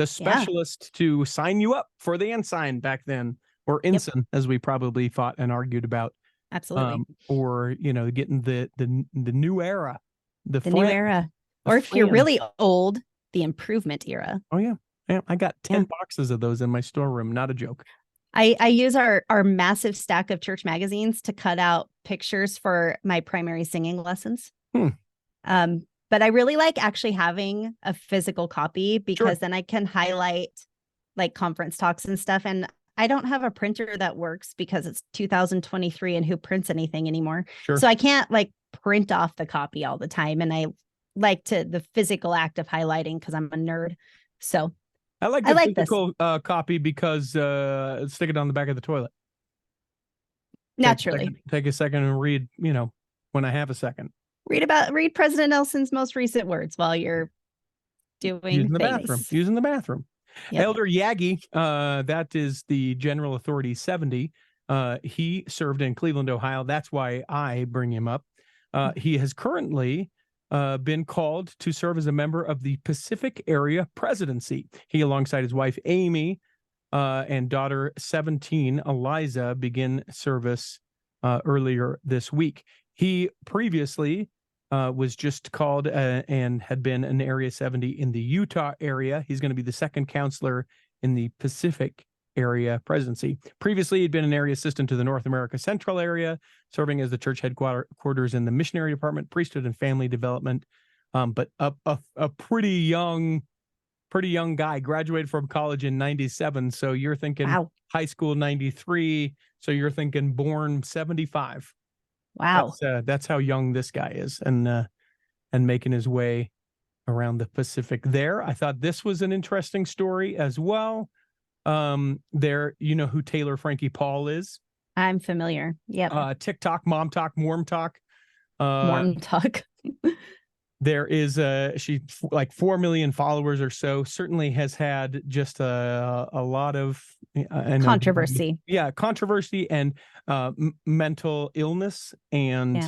specialist, to sign you up for the ensign back then, or ensign, as we probably fought and argued about. Absolutely. Or getting the new era, the new era, or if you're really old, the improvement era. Oh yeah. Yeah, I got 10 boxes of those in my storeroom. Not a joke. I use our massive stack of church magazines to cut out pictures for my primary singing lessons. But I really like actually having a physical copy, because then I can highlight like conference talks and stuff. And I don't have a printer that works because it's 2023 and who prints anything anymore. So I can't like print off the copy all the time. And I like the physical act of highlighting because I'm a nerd. So I like the physical copy because stick it on the back of the toilet. Naturally. Take a second and read, when I have a second. Read President Nelson's most recent words while you're using the bathroom. Yep. Elder Jaggi, that is the General Authority 70. He served in Cleveland, Ohio. That's why I bring him up. He has currently been called to serve as a member of the Pacific Area Presidency. He, alongside his wife, Amy, and daughter, 17, Eliza, begin service earlier this week. He previously was just called and had been an Area 70 in the Utah area. He's going to be the second counselor in the Pacific Area Presidency. Previously, he'd been an area assistant to the North America Central area, serving as the church headquarters in the missionary department, priesthood, and family development. But a pretty young guy, graduated from college in 97. So you're thinking high school 93. So you're thinking born 75. Wow. That's how young this guy is, and making his way around the Pacific there. I thought this was an interesting story as well. There, you know who Taylor Frankie Paul is? I'm familiar. Yeah. TikTok, Mom Talk, Morm Talk. Morm Talk. There is she like 4 million followers or so. Certainly has had just a lot of controversy. Yeah, controversy and mental illness, and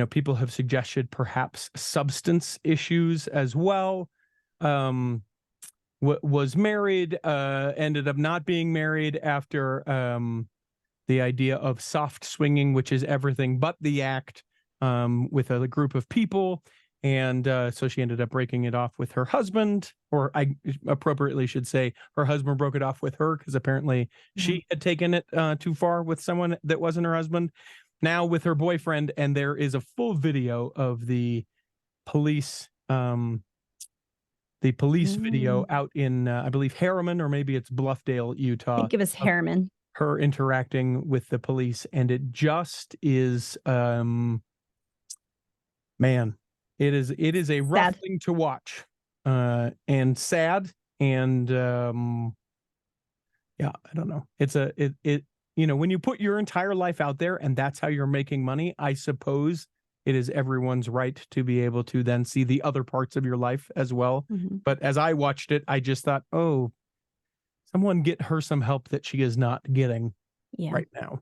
people have suggested perhaps substance issues as well. Was married, ended up not being married after the idea of soft swinging, which is everything but the act, with a group of people. And so she ended up breaking it off with her husband, or I appropriately should say her husband broke it off with her, because apparently she had taken it too far with someone that wasn't her husband. Now with her boyfriend, and there is a full video of the police video out in, I believe, Harriman, or maybe it's Bluffdale, Utah. I think it was Harriman. Her interacting with the police, and it just is, man, it is a rough thing to watch, and sad, and I don't know. It's when you put your entire life out there and that's how you're making money, I suppose it is everyone's right to be able to then see the other parts of your life as well. Mm-hmm. But as I watched it, I just thought, oh, someone get her some help that she is not getting right now.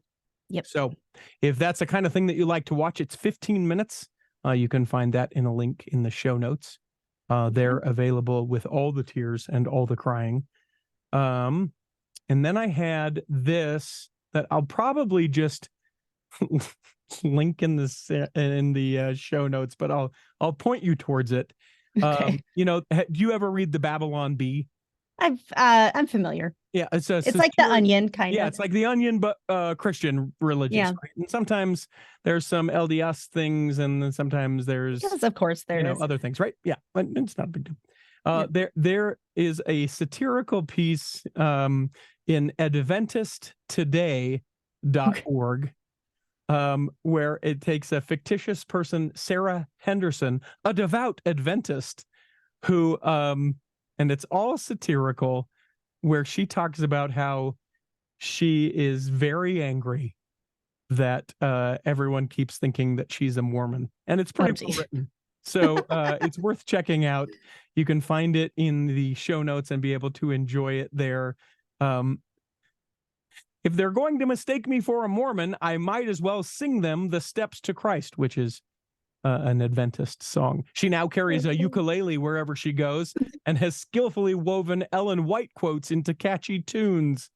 Yep. So if that's the kind of thing that you like to watch, it's 15 minutes. You can find that in a link in the show notes. They're available with all the tears and all the crying. And then I had this that I'll probably just link in the show notes, but I'll point you towards it. Okay. Do you ever read the Babylon Bee? I'm familiar. Yeah, it's like the Onion, kind of. Yeah, it's like the Onion, but Christian religious. Yeah. Right? And sometimes there's some LDS things, and then sometimes there's, Because of course there is other things, right? Yeah, but it's not a big deal. There is a satirical piece in AdventistToday.org where it takes a fictitious person, Sarah Henderson, a devout Adventist, who and it's all satirical, where she talks about how she is very angry that everyone keeps thinking that she's a Mormon, and it's pretty well written. So it's worth checking out. You can find it in the show notes and be able to enjoy it there. If they're going to mistake me for a Mormon, I might as well sing them The Steps to Christ, which is an Adventist song. She now carries a ukulele wherever she goes and has skillfully woven Ellen White quotes into catchy tunes.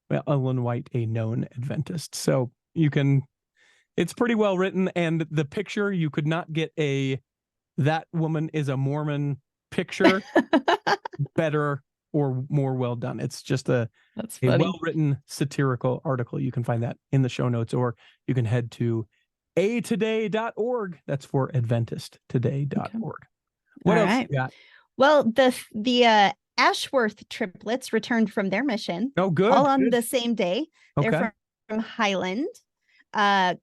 Well, Ellen White, a known Adventist. So it's pretty well written. And the picture, you could not get that woman is a Mormon picture better or more well done. It's just a well-written satirical article. You can find that in the show notes, or you can head to atoday.org. That's for AdventistToday.org. Okay. What else you got? Well, the Ashworth triplets returned from their mission. Oh, good. All on the same day. Okay. They're from Highland.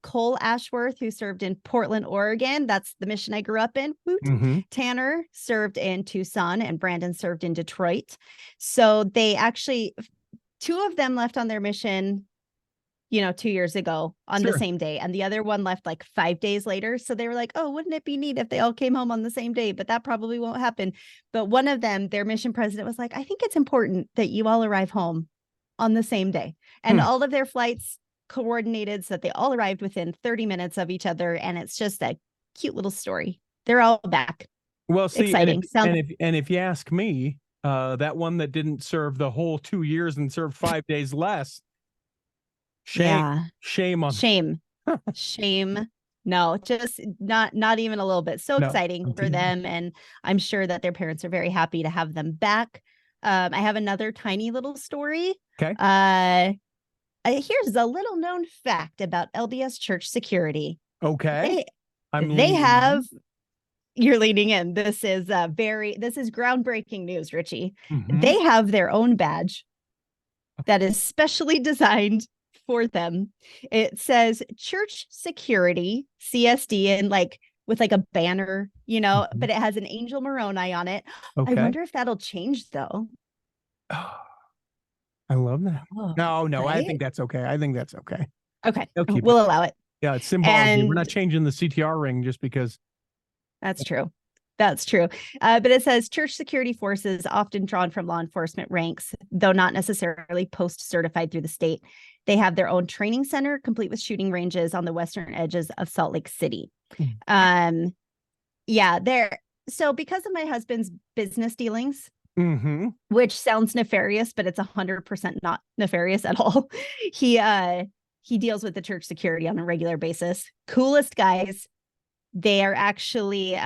Cole Ashworth, who served in Portland, Oregon. That's the mission I grew up in. Mm-hmm. Tanner served in Tucson, and Brandon served in Detroit. So they actually, two of them left on their mission 2 years ago on the same day. And the other one left like 5 days later. So they were like, oh, wouldn't it be neat if they all came home on the same day? But that probably won't happen. But one of them, their mission president, was like, I think it's important that you all arrive home on the same day. And all of their flights coordinated so that they all arrived within 30 minutes of each other. And it's just a cute little story. They're all back. Well, see, exciting. And if you ask me, that one that didn't serve the whole 2 years and served 5 days less, Shame on shame. No, just not even a little bit. So exciting for them. And I'm sure that their parents are very happy to have them back. I have another tiny little story. Okay. Here's a little known fact about LDS church security. Okay. You're leaning in. This is groundbreaking news, Richie. Mm-hmm. They have their own badge that is specially designed for them. It says church security, CSD, and with a banner, mm-hmm. but it has an angel Moroni on it. Okay. I wonder if that'll change though. I love that. Oh, no, right? I think that's okay. Okay. We'll allow it. Yeah, it's symbology. We're not changing the CTR ring just because. That's true. But it says church security forces, often drawn from law enforcement ranks, though not necessarily post-certified through the state. They have their own training center, complete with shooting ranges on the western edges of Salt Lake City. So because of my husband's business dealings, mm-hmm. which sounds nefarious, but it's 100% not nefarious at all. He deals with the church security on a regular basis. Coolest guys. They are actually,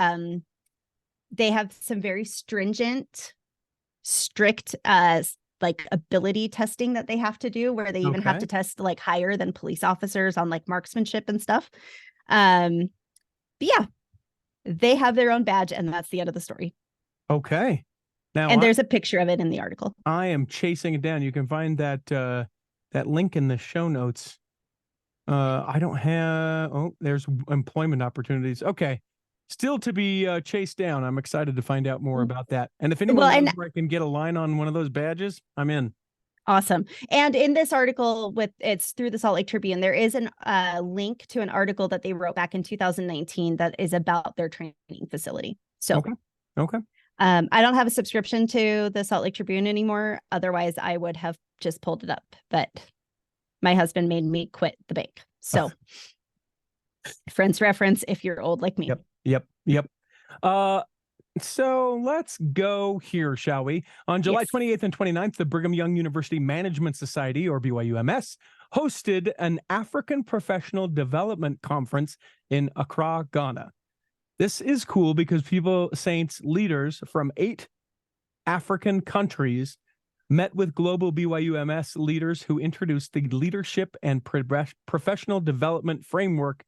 they have some very strict ability testing that they have to do, where they even have to test higher than police officers on marksmanship and stuff. But yeah, they have their own badge, and that's the end of the story. Okay. Now, and there's a picture of it in the article. I am chasing it down. You can find that link in the show notes. I don't have. Oh, there's employment opportunities. Okay, still to be chased down. I'm excited to find out more about that. And if anyone knows where I can get a line on one of those badges, I'm in. Awesome. And in this article, it's through the Salt Lake Tribune, there is a link to an article that they wrote back in 2019 that is about their training facility. So, okay. I don't have a subscription to the Salt Lake Tribune anymore. Otherwise, I would have just pulled it up. But my husband made me quit the bank. So, Friends reference if you're old like me. Yep. So let's go here, shall we? On July 28th and 29th, the Brigham Young University Management Society, or BYU-MS, hosted an African Professional Development Conference in Accra, Ghana. This is cool because saints, leaders from 8 African countries met with global BYU-MS leaders who introduced the Leadership and Professional Development Framework.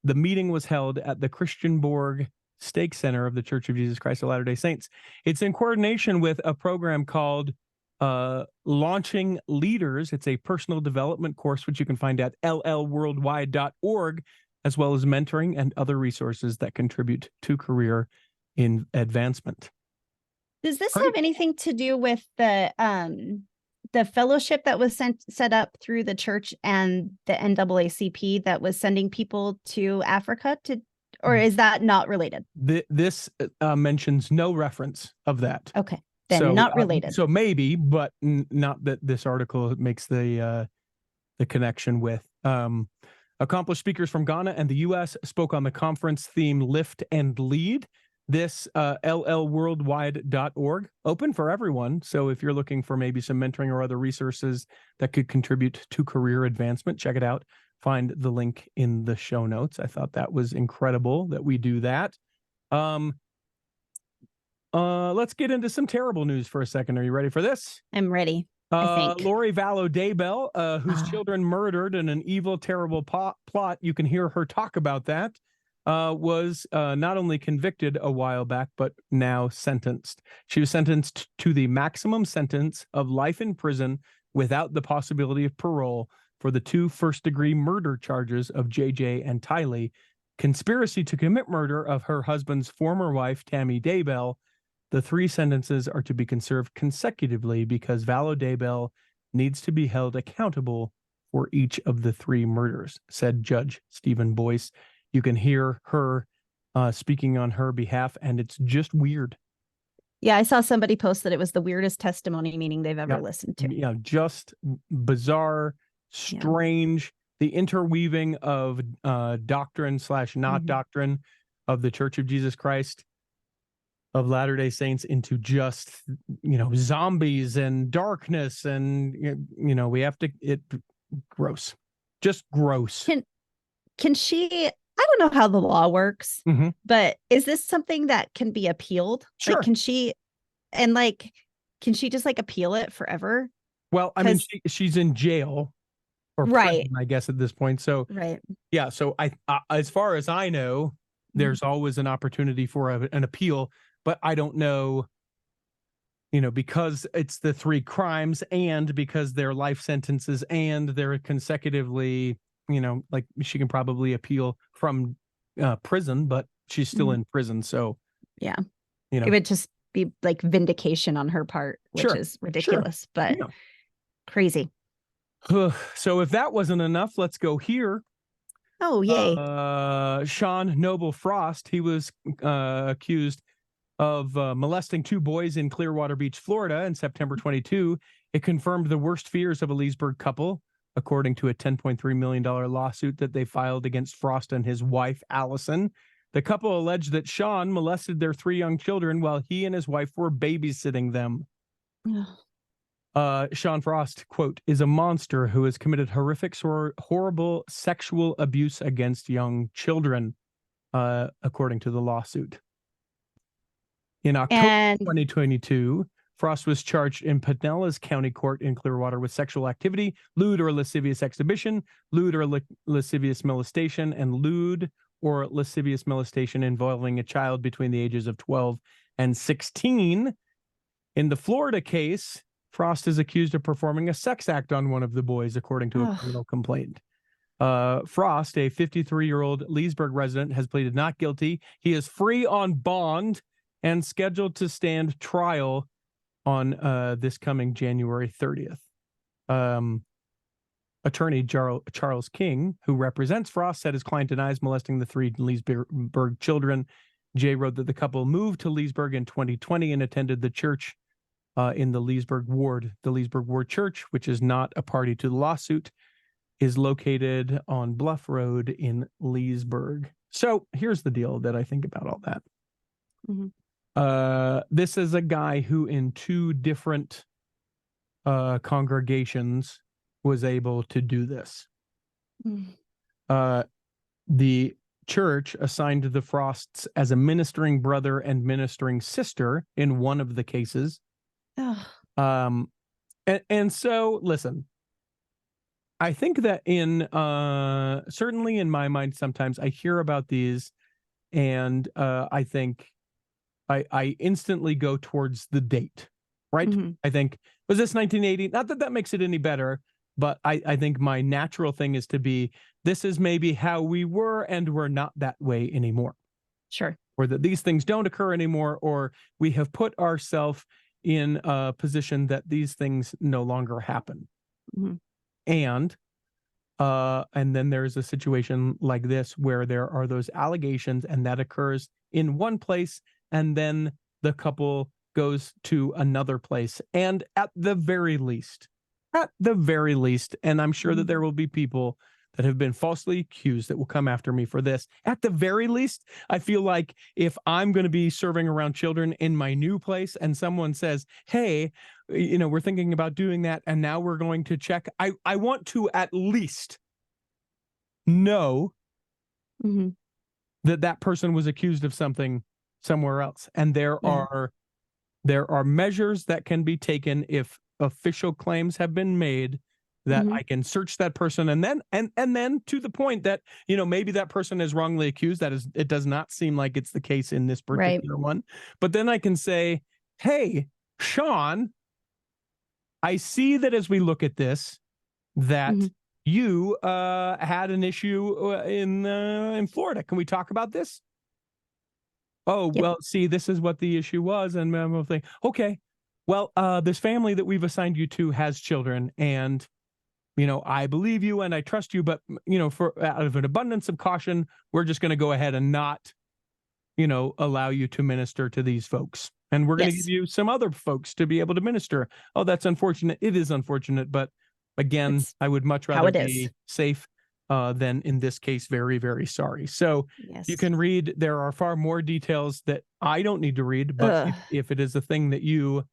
The meeting was held at the Christianborg Stake Center of the Church of Jesus Christ of Latter-day Saints. It's in coordination with a program called Launching Leaders. It's a personal development course, which you can find at llworldwide.org, as well as mentoring and other resources that contribute to career in advancement. Does this have anything to do with the fellowship that was set up through the church and the NAACP that was sending people to Africa or is that not related? This mentions no reference of that. Okay, then not related. So maybe, but not that this article makes the connection with. Accomplished speakers from Ghana and the U.S. spoke on the conference theme Lift and Lead. This llworldwide.org, open for everyone. So if you're looking for maybe some mentoring or other resources that could contribute to career advancement, check it out. Find the link in the show notes. I thought that was incredible that we do that. Let's get into some terrible news for a second. Are you ready for this? I'm ready. I think. Lori Vallow Daybell, whose children murdered in an evil, terrible plot. You can hear her talk about that. Was not only convicted a while back, but now sentenced. She was sentenced to the maximum sentence of life in prison without the possibility of parole for the 2 first-degree murder charges of JJ and Tylee, conspiracy to commit murder of her husband's former wife, Tammy Daybell. The 3 sentences are to be served consecutively because Vallow Daybell needs to be held accountable for each of the 3 murders, said Judge Stephen Boyce. You can hear her speaking on her behalf, and it's just weird. Yeah, I saw somebody post that it was the weirdest testimony meeting they've ever listened to. Yeah, just bizarre, strange. The interweaving of doctrine / not doctrine of the Church of Jesus Christ of Latter-day Saints into just, zombies and darkness. And, we have to, gross, just gross. Can she, I don't know how the law works, but is this something that can be appealed? Sure. Like, can she just appeal it forever? Well, I mean, she's in jail or prison, I guess, at this point. So, yeah. So I as far as I know, there's always an opportunity for an appeal, but I don't know, because it's the 3 crimes and because they're life sentences and they're consecutively, she can probably appeal from prison, but she's still in prison. So, it would just be like vindication on her part, which is ridiculous, but crazy. So if that wasn't enough, let's go here. Oh, yay. Sean Noble Frost, he was accused of molesting 2 boys in Clearwater Beach, Florida in September 22. It confirmed the worst fears of a Leesburg couple, according to a $10.3 million lawsuit that they filed against Frost and his wife, Allison. The couple alleged that Sean molested their 3 young children while he and his wife were babysitting them. Sean Frost, quote, is a monster who has committed horrible sexual abuse against young children, according to the lawsuit. In October 2022, Frost was charged in Pinellas County Court in Clearwater with sexual activity, lewd or lascivious exhibition, lewd or lascivious molestation, and lewd or lascivious molestation involving a child between the ages of 12 and 16. In the Florida case, Frost is accused of performing a sex act on one of the boys, according to a criminal complaint. Frost, a 53-year-old Leesburg resident, has pleaded not guilty. He is free on bond and scheduled to stand trial on this coming January 30th. Attorney Charles King, who represents Frost, said his client denies molesting the 3 Leesburg children. Jay wrote that the couple moved to Leesburg in 2020 and attended the church in the Leesburg Ward Church, which is not a party to the lawsuit. is located on Bluff Road in Leesburg. So here's the deal that I think about all that. This is a guy who in 2 different congregations was able to do this. The church assigned the Frosts as a ministering brother and ministering sister in one of the cases. And so, listen, I think that certainly in my mind, sometimes I hear about these and I think I instantly go towards the date, right? I think, was this 1980? Not that that makes it any better, but I think my natural thing is to be, this is maybe how we were and we're not that way anymore. Sure. Or that these things don't occur anymore, or we have put ourselves in a position that these things no longer happen. And then there's a situation like this where there are those allegations and that occurs in one place, and then the couple goes to another place. And at the very least, and I'm sure that there will be people that have been falsely accused that will come after me for this. At the very least, I feel like if I'm going to be serving around children in my new place and someone says, hey, we're thinking about doing that, and now we're going to check, I want to at least know that person was accused of something somewhere else. And there are measures that can be taken if official claims have been made, that I can search that person, and then to the point that maybe that person is wrongly accused. That is, it does not seem like it's the case in this particular one. But then I can say, hey, Sean, I see that as we look at this, that you had an issue in Florida. Can we talk about this? Oh, well, see, this is what the issue was, and I'm thinking, okay. Well, this family that we've assigned you to has children, and, I believe you and I trust you, but, for out of an abundance of caution, we're just going to go ahead and not, allow you to minister to these folks. And we're going to give you some other folks to be able to minister. Oh, that's unfortunate. It is unfortunate, but again, I would much rather be safe than, in this case, very, very sorry. So you can read. There are far more details that I don't need to read, but if it is a thing that you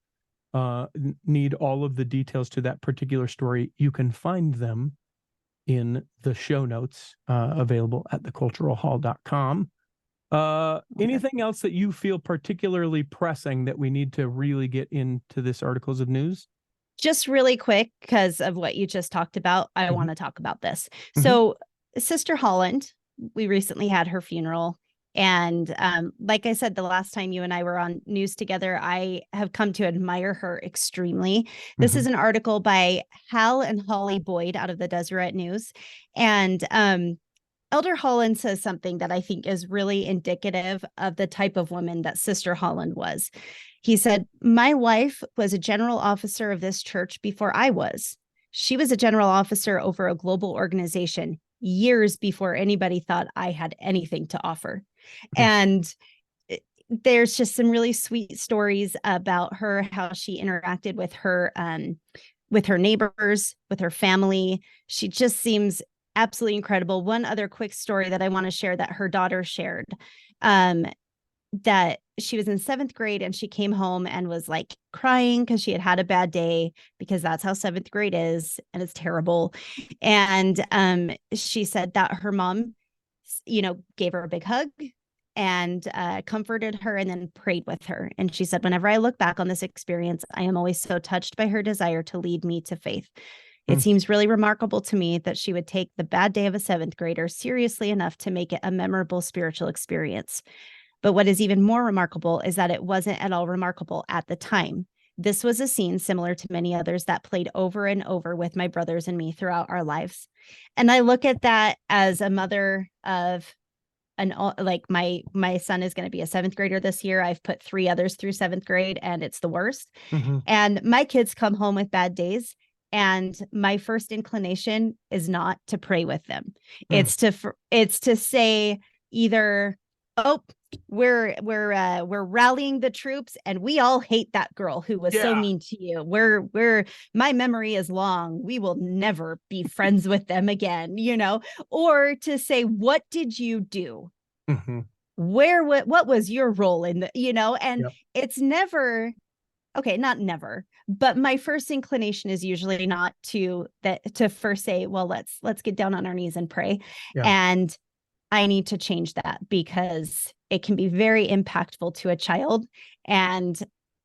need all of the details to that particular story, you can find them in the show notes available at theculturalhall.com. Anything else that you feel particularly pressing that we need to really get into this articles of news? Just really quick, because of what you just talked about, I want to talk about this. So Sister Holland, we recently had her funeral. And like I said, the last time you and I were on news together, I have come to admire her extremely. This is an article by Hal and Holly Boyd out of the Deseret News. And Elder Holland says something that I think is really indicative of the type of woman that Sister Holland was. He said, my wife was a general officer of this church before I was. She was a general officer over a global organization years before anybody thought I had anything to offer. And there's just some really sweet stories about her, how she interacted with her neighbors, with her family. She just seems absolutely incredible. One other quick story that I want to share that her daughter shared, that she was in 7th grade and she came home and was like crying because she had a bad day, because that's how 7th grade is, and it's terrible. And she said that her mom, gave her a big hug and comforted her and then prayed with her. And she said, whenever I look back on this experience, I am always so touched by her desire to lead me to faith. It seems really remarkable to me that she would take the bad day of a 7th grader seriously enough to make it a memorable spiritual experience. But what is even more remarkable is that it wasn't at all remarkable at the time. This was a scene similar to many others that played over and over with my brothers and me throughout our lives. And I look at that as a mother of my son is going to be a 7th grader this year. I've put 3 others through 7th grade, and it's the worst. And my kids come home with bad days. And my first inclination is not to pray with them. It's to say either, oh, we're rallying the troops, and we all hate that girl who was so mean to you. My memory is long. We will never be friends with them again, or to say, what did you do? Mm-hmm. What was your role in the, and Yep. It's never, okay, not never, but my first inclination is usually not to first say, well, let's get down on our knees and pray. Yeah. And I need to change that, because it can be very impactful to a child. And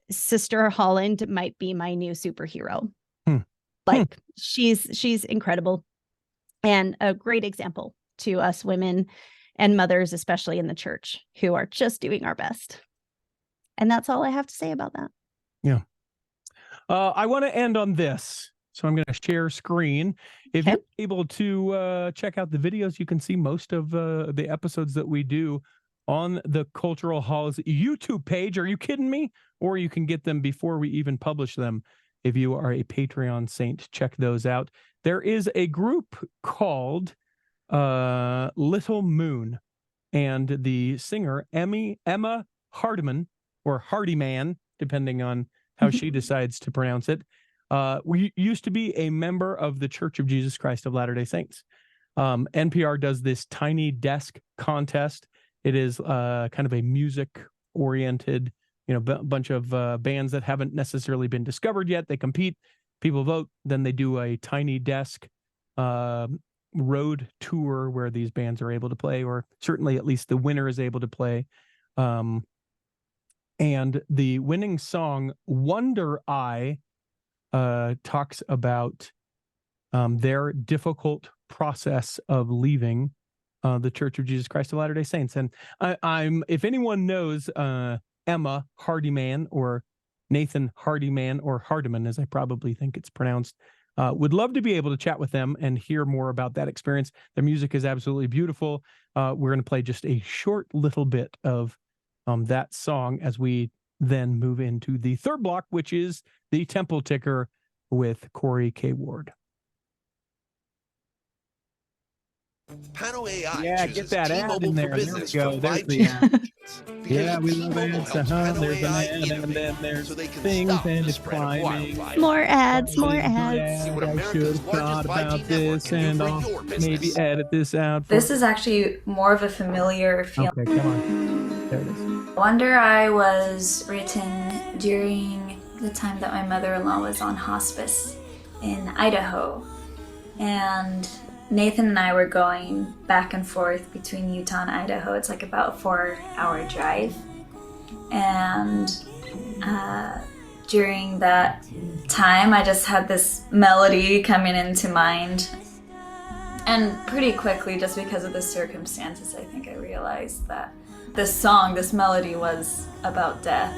Sister Holland might be my new superhero. She's incredible and a great example to us women and mothers, especially in the church, who are just doing our best. And that's all I have to say about that. Yeah. I want to end on this. So I'm going to share screen. If you're able to check out the videos, you can see most of the episodes that we do on the Cultural Halls YouTube page. Are you kidding me? Or you can get them before we even publish them. If you are a Patreon saint, check those out. There is a group called Little Moon, and the singer Emma Hardiman, or Hardyman, depending on how she decides to pronounce it, we used to be a member of the Church of Jesus Christ of Latter-day Saints. NPR does this Tiny Desk contest. It is kind of a music-oriented, bunch of bands that haven't necessarily been discovered yet. They compete, people vote, then they do a Tiny Desk road tour where these bands are able to play, or certainly at least the winner is able to play. And the winning song, Wonder Eye, talks about their difficult process of leaving the Church of Jesus Christ of Latter-day Saints. And I'm if anyone knows Emma Hardyman, or Nathan Hardyman, or Hardiman, as I probably think it's pronounced, would love to be able to chat with them and hear more about that experience. Their music is absolutely beautiful. We're going to play just a short little bit of that song as we then move into the third block, which is the Temple Ticker with Corey K. Ward. Panel AI get that ad in there. There we go. There's the ad. Yeah, we love ads. There's an ad, and then there's things, and it's climbing. More ads, more ads. I should have thought about this, and I'll maybe edit this out. This is actually more of a familiar feeling. Okay, come on. There it is. Wonder Eye was written during the time that my mother-in-law was on hospice in Idaho. And Nathan and I were going back and forth between Utah and Idaho. It's like about a 4-hour drive. And during that time, I just had this melody coming into mind. And pretty quickly, just because of the circumstances, I think I realized that this song, this melody, was about death.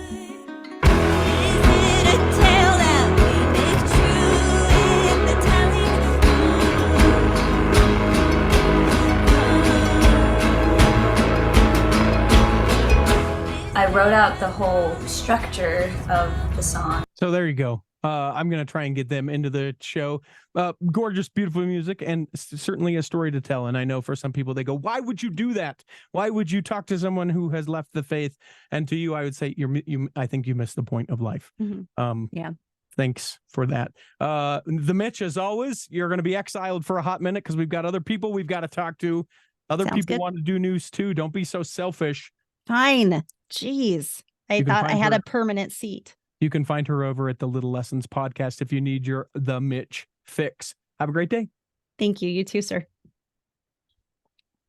I wrote out the whole structure of the song. So there you go. I'm going to try and get them into the show. Gorgeous, beautiful music, and certainly a story to tell. And I know for some people, they go, why would you do that? Why would you talk to someone who has left the faith? And to you, I would say, I think you missed the point of life. Yeah. Thanks for that. The Mitch, as always, you're going to be exiled for a hot minute because we've got other people we've got to talk to. Other Sounds people good. want to do news too. Don't be so selfish. Fine. Jeez. I thought I had a permanent seat. You can find her over at the Little Lessons podcast if you need the Mitch fix. Have a great day. Thank you. You too, sir.